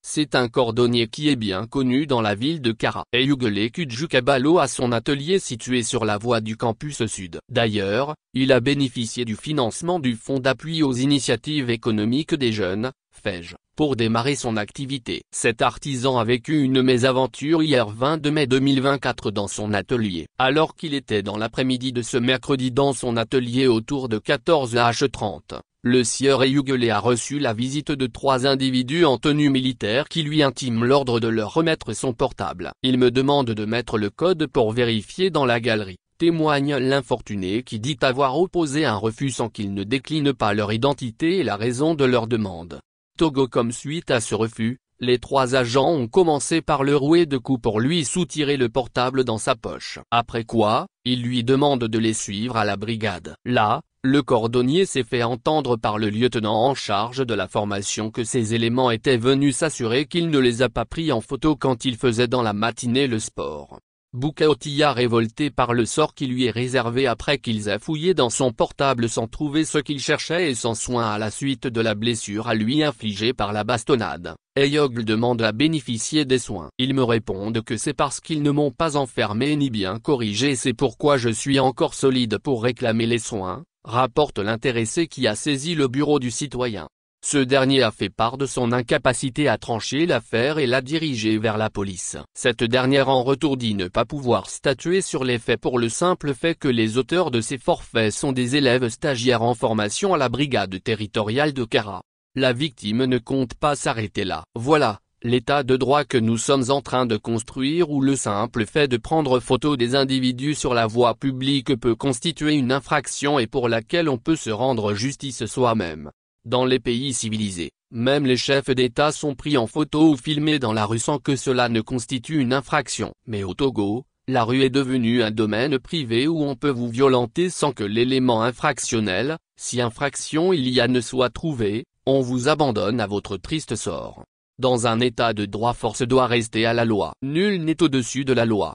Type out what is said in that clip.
C'est un cordonnier qui est bien connu dans la ville de Kara. Eyugele Kujukabalo a son atelier situé sur la voie du campus sud. D'ailleurs, il a bénéficié du financement du Fonds d'appui aux initiatives économiques des jeunes, FEJ, pour démarrer son activité. Cet artisan a vécu une mésaventure hier 22 mai 2024 dans son atelier. Alors qu'il était dans l'après-midi de ce mercredi dans son atelier autour de 14h30. Le sieur Eyugele a reçu la visite de 3 individus en tenue militaire qui lui intiment l'ordre de leur remettre son portable. Il me demande de mettre le code pour vérifier dans la galerie, témoigne l'infortuné qui dit avoir opposé un refus sans qu'ils ne déclinent pas leur identité et la raison de leur demande. Togo. Comme suite à ce refus, les 3 agents ont commencé par le rouer de coups pour lui soutirer le portable dans sa poche. Après quoi, ils lui demandent de les suivre à la brigade. Là, le cordonnier s'est fait entendre par le lieutenant en charge de la formation que ces éléments étaient venus s'assurer qu'il ne les a pas pris en photo quand il faisait dans la matinée le sport. Bukaotilla, révolté par le sort qui lui est réservé après qu'ils aient fouillé dans son portable sans trouver ce qu'il cherchait et sans soin à la suite de la blessure à lui infligée par la bastonnade, Eyugele demande à bénéficier des soins. Ils me répondent que c'est parce qu'ils ne m'ont pas enfermé ni bien corrigé, c'est pourquoi je suis encore solide pour réclamer les soins, rapporte l'intéressé qui a saisi le bureau du citoyen. Ce dernier a fait part de son incapacité à trancher l'affaire et l'a dirigé vers la police. Cette dernière en retour dit ne pas pouvoir statuer sur les faits pour le simple fait que les auteurs de ces forfaits sont des élèves stagiaires en formation à la brigade territoriale de Kara. La victime ne compte pas s'arrêter là. Voilà l'état de droit que nous sommes en train de construire, où le simple fait de prendre photo des individus sur la voie publique peut constituer une infraction et pour laquelle on peut se rendre justice soi-même. Dans les pays civilisés, même les chefs d'État sont pris en photo ou filmés dans la rue sans que cela ne constitue une infraction. Mais au Togo, la rue est devenue un domaine privé où on peut vous violenter sans que l'élément infractionnel, si infraction il y a, ne soit trouvé, on vous abandonne à votre triste sort. Dans un état de droit, force doit rester à la loi. Nul n'est au-dessus de la loi.